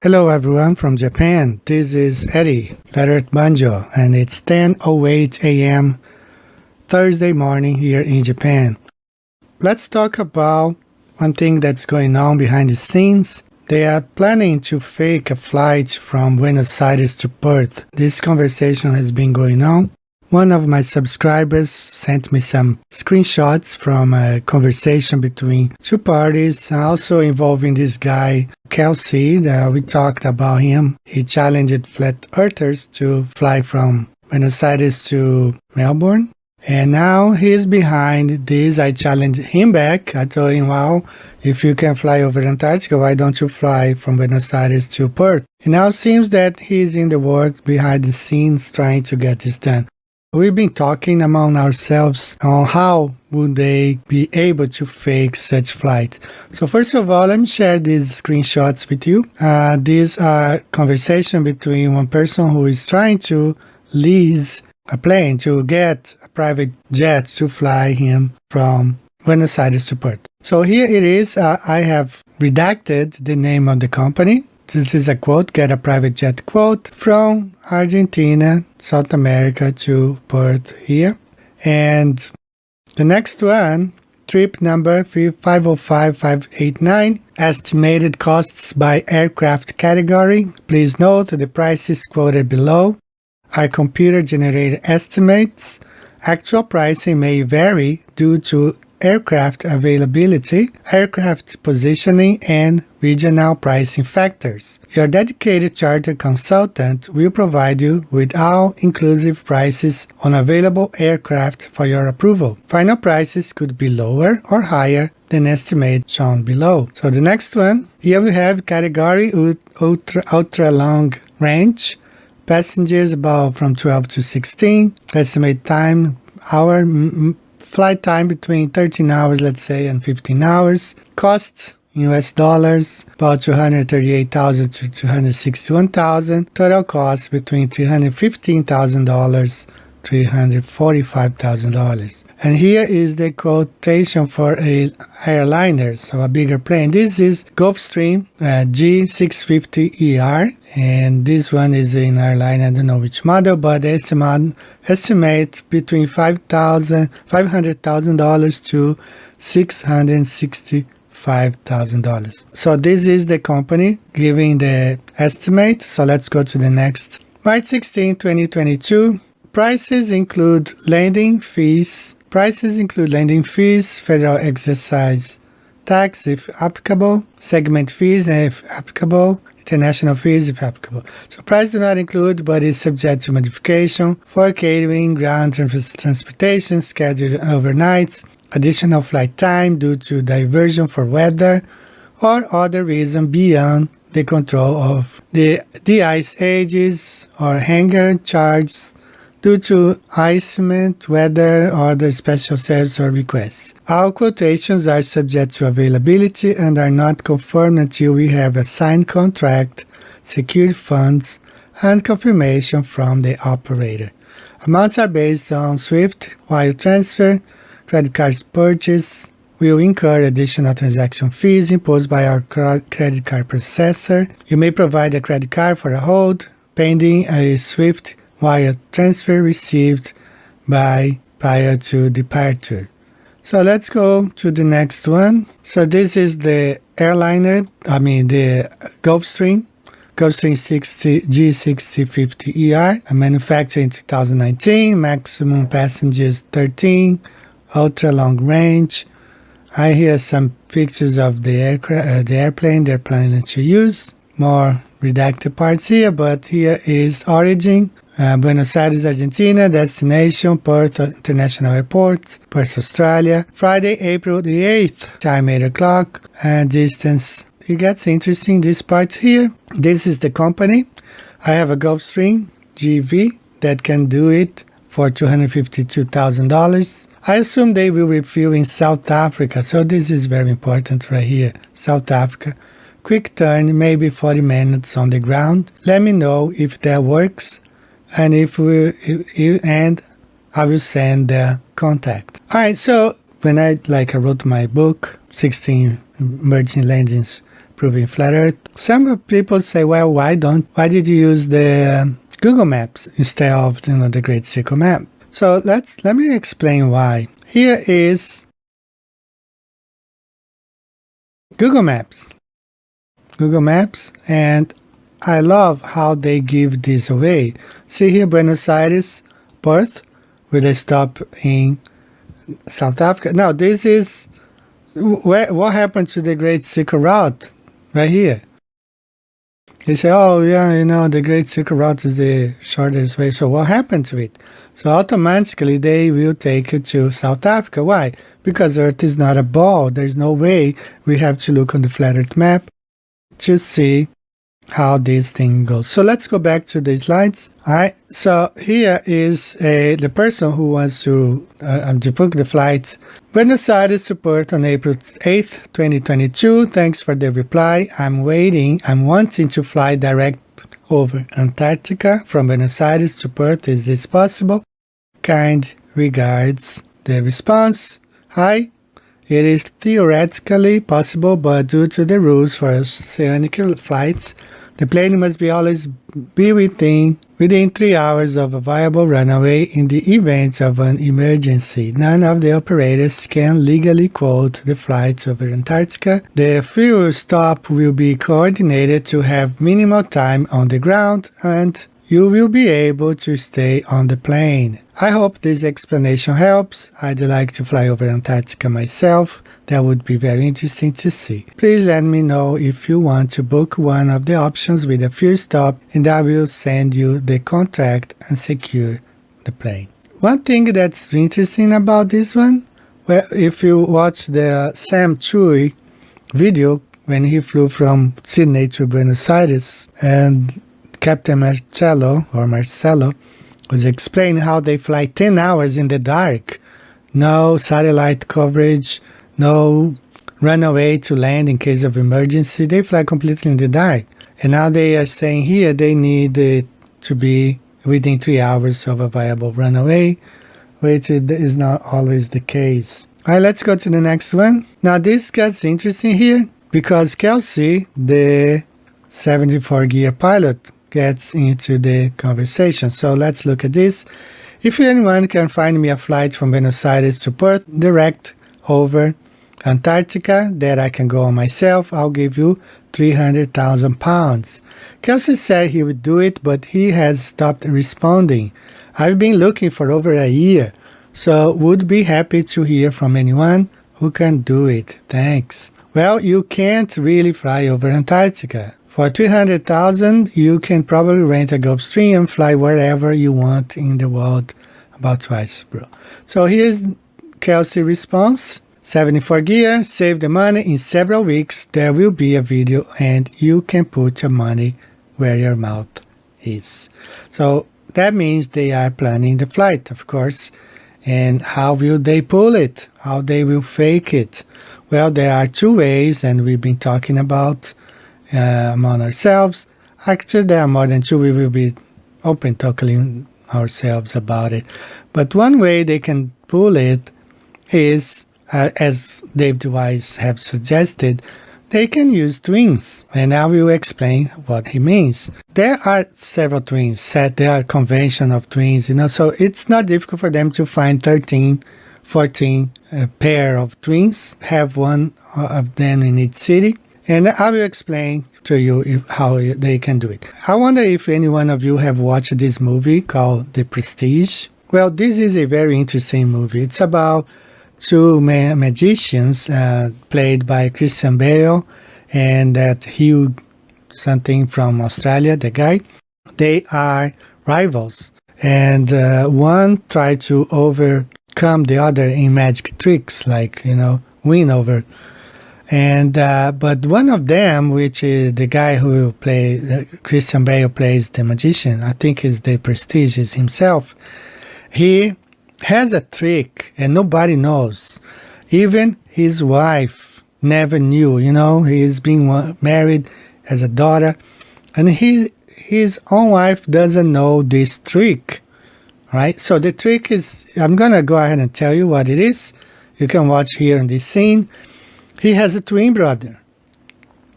Hello everyone from Japan. This is Eddie, letter Banjo, and it's 10:08 a.m. Thursday morning here in Japan. Let's talk about one thing that's going on behind the scenes. They are planning to fake a flight from Buenos-Aires to Perth. This conversation has been going on. One of my subscribers sent me some screenshots from a conversation between two parties, also involving this guy, Kelsey. We talked about him. He challenged flat earthers to fly from Buenos Aires to Melbourne. And now he's behind this. I challenged him back. I told him, well, if you can fly over Antarctica, why don't you fly from Buenos Aires to Perth? And now it seems that he's in the work behind the scenes trying to get this done. We've been talking among ourselves on how would they be able to fake such flight. So first of all, let me share these screenshots with you. These are conversation between one person who is trying to lease a plane to get a private jet to fly him from Buenos Aires to Perth. So here it is. I have redacted the name of the company. This is a quote, get a private jet quote from Argentina, South America to Perth here. And the next one, trip number 505589, estimated costs by aircraft category. Please note the prices quoted below are computer-generated estimates. Actual pricing may vary due to aircraft availability, aircraft positioning, and regional pricing factors. Your dedicated charter consultant will provide you with all-inclusive prices on available aircraft for your approval. Final prices could be lower or higher than estimate shown below. So the next one, here we have category ultra long range, passengers about from 12 to 16, estimate time, flight time between 13 hours, let's say, and 15 hours. Cost, US dollars, about $238,000 to $261,000. Total cost between $315,000, $345,000. And here is the quotation for a airliner, so a bigger plane. This is Gulfstream G650ER, and this one is an airline. I don't know which model, but the estimate between $500,000 to $665,000. So this is the company giving the estimate. So let's go to the next. March 16, 2022. Prices include landing fees. Federal excise tax if applicable, segment fees if applicable, international fees if applicable. So price do not include, but is subject to modification for catering, ground transportation, scheduled overnights, additional flight time due to diversion for weather or other reason beyond the control of the ice ages or hangar charges due to icement, weather, or other special service or requests. All quotations are subject to availability and are not confirmed until we have a signed contract, secured funds, and confirmation from the operator. Amounts are based on SWIFT, wire transfer, credit card purchase, will incur additional transaction fees imposed by our credit card processor. You may provide a credit card for a hold, pending a SWIFT wire transfer received prior to departure. So let's go to the next one. So this is the airliner, the Gulfstream G650ER, manufactured in 2019, maximum passengers 13, ultra long range. I hear some pictures of the airplane they're planning to use. More redacted parts here, but here is origin. Buenos Aires, Argentina, destination, Perth International Airport, Perth, Australia, Friday, April the 8th, time 8 o'clock, and distance. It gets interesting, this part here. This is the company. I have a Gulfstream GV that can do it for $252,000. I assume they will refuel in South Africa, so this is very important right here, South Africa. Quick turn, maybe 40 minutes on the ground. Let me know if that works. And I will send the contact. Alright, so when I wrote my book, 16 emerging landings proving flat Earth. Some people say, well, why did you use the Google Maps instead of the Great Circle map? So let me explain why. Here is Google Maps. Google Maps, and I love how they give this away. See here, Buenos-Aires Perth, with a stop in South Africa. Now this is what happened to the Great Circle Route right here. They say, oh yeah, the Great Circle Route is the shortest way. So what happened to it? So automatically they will take you to South Africa. Why? Because Earth is not a ball. There's no way. We have to look on the flat Earth map to see how this thing goes. So let's go back to the slides. All right, so here is the person who wants to book the flight Buenos Aires to Perth on April 8th, 2022. Thanks for the reply. I'm wanting to fly direct over Antarctica from Buenos Aires to Perth. Is this possible? Kind regards. The response: hi. It is theoretically possible, but due to the rules for oceanic flights, the plane must always be within 3 hours of a viable runway in the event of an emergency. None of the operators can legally quote the flights over Antarctica. The fuel stop will be coordinated to have minimal time on the ground, and you will be able to stay on the plane. I hope this explanation helps. I'd like to fly over Antarctica myself. That would be very interesting to see. Please let me know if you want to book one of the options with a fuel stop, and I will send you the contract and secure the plane. One thing that's interesting about this one, well, if you watch the Sam Chui video when he flew from Sydney to Buenos Aires, and Captain Marcelo was explaining how they fly 10 hours in the dark. No satellite coverage, no runway to land in case of emergency. They fly completely in the dark. And now they are saying here they need to be within 3 hours of a viable runway, which is not always the case. All right, let's go to the next one. Now this gets interesting here because Kelsey, the 74-gear pilot, gets into the conversation. So let's look at this. If anyone can find me a flight from Buenos Aires to Perth direct over Antarctica that I can go on myself, I'll give you £300,000. Kelsey said he would do it, but he has stopped responding. I've been looking for over a year, so would be happy to hear from anyone who can do it. Thanks. Well, you can't really fly over Antarctica. For $300,000, you can probably rent a Gulfstream and fly wherever you want in the world, about twice, bro. So here's Kelsey's response. 74 gear, save the money. In several weeks, there will be a video and you can put your money where your mouth is. So that means they are planning the flight, of course. And how will they pull it? How they will fake it? Well, there are two ways, and we've been talking about among ourselves. Actually, there are more than two. We will be open talking ourselves about it. But one way they can pull it is, as David Wise have suggested, they can use twins, and I will explain what he means. There are several twins set. There are convention of twins, so it's not difficult for them to find 13, 14 pair of twins, have one of them in each city. And I will explain to you how they can do it. I wonder if any one of you have watched this movie called The Prestige. Well, this is a very interesting movie. It's about two magicians played by Christian Bale and that Hugh something from Australia, the guy. They are rivals. And one tried to overcome the other in magic tricks, like, win over. And but one of them, which is the guy who Christian Bale plays the magician, I think is the Prestige himself. He has a trick and nobody knows. Even his wife never knew. He's been married, has a daughter, and his own wife doesn't know this trick. Right? So the trick is, I'm gonna go ahead and tell you what it is. You can watch here in this scene. He has a twin brother,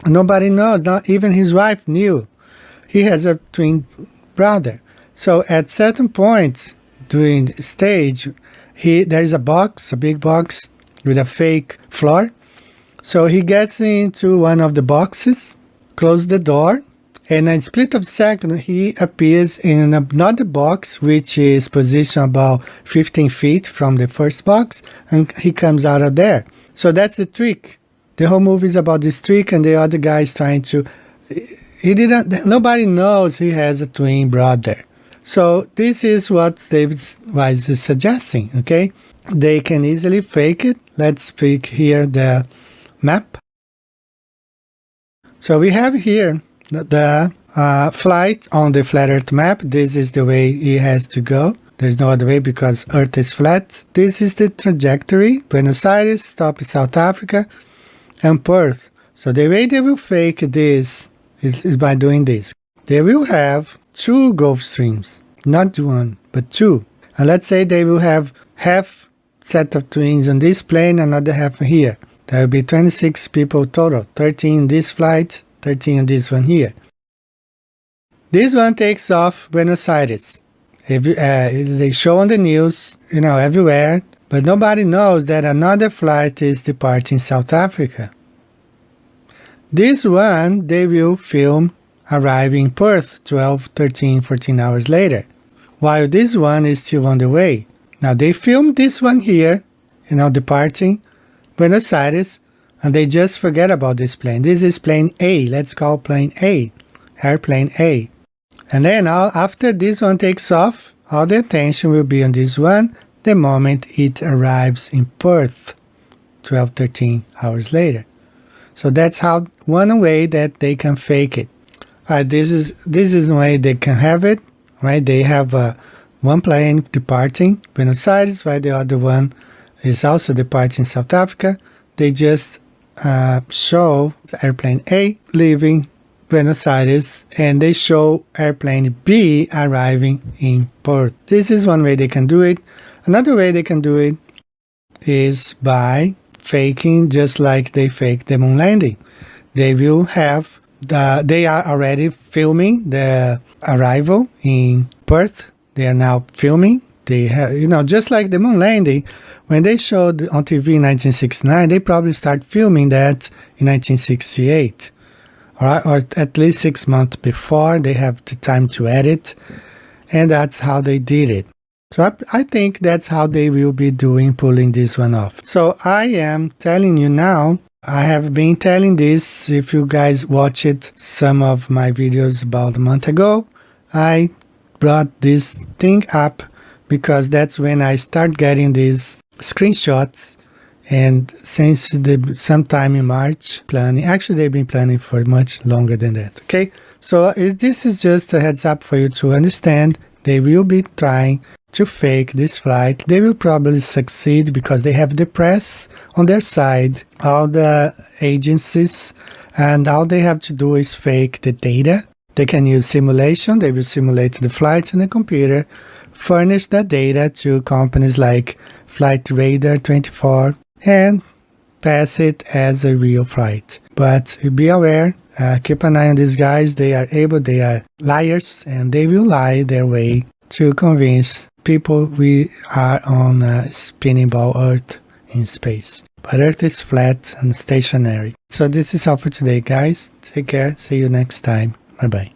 Nobody knows, not even his wife knew. He has a twin brother. So at certain point during the stage, there is a box, a big box with a fake floor. So he gets into one of the boxes, closes the door, and in a split of a second, he appears in another box, which is positioned about 15 feet from the first box, and he comes out of there. So that's the trick. The whole movie is about this trick, and the other guy is trying to... Nobody knows he has a twin brother. So this is what David Wise is suggesting, okay? They can easily fake it. Let's pick here the map. So we have here the flight on the flat Earth map. This is the way it has to go. There's no other way because Earth is flat. This is the trajectory. Buenos Aires, stop in South Africa, and Perth. So the way they will fake this is by doing this. They will have two Gulf Streams, not one, but two. And let's say they will have half set of twins on this plane, another half here. There will be 26 people total, 13 in this flight, 13 in this one here. This one takes off Buenos Aires. They show on the news, everywhere, but nobody knows that another flight is departing South Africa. This one, they will film arriving in Perth 12, 13, 14 hours later, while this one is still on the way. Now they filmed this one here, departing Buenos Aires, and they just forget about this plane. This is plane A. Let's call plane A, airplane A. And then after this one takes off, all the attention will be on this one the moment it arrives in Perth 12, 13 hours later. So that's how one way that they can fake it. This is the way they can have it, right? They have one plane departing Buenos Aires, while the other one is also departing South Africa. They just show airplane A leaving Buenos Aires, and they show airplane B arriving in Perth. This is one way they can do it. Another way they can do it is by faking, just like they faked the moon landing. They will have they are already filming the arrival in Perth. They are now filming. They have, just like the moon landing, when they showed on TV in 1969, they probably start filming that in 1968. Or at least 6 months before. They have the time to edit, and that's how they did it. So I think that's how they will be pulling this one off. So I am telling you now, I have been telling this, if you guys watched some of my videos about a month ago, I brought this thing up because that's when I start getting these screenshots. And since sometime in March, planning, actually they've been planning for much longer than that, okay? So this is just a heads up for you to understand. They will be trying to fake this flight. They will probably succeed because they have the press on their side, all the agencies, and all they have to do is fake the data. They can use simulation. They will simulate the flights in the computer, furnish that data to companies like Flight Radar 24, and pass it as a real flight. But be aware, keep an eye on these guys. They are liars, and they will lie their way to convince people we are on a spinning ball Earth in space. But Earth is flat and stationary. So this is all for today, guys. Take care. See you next time. Bye-bye.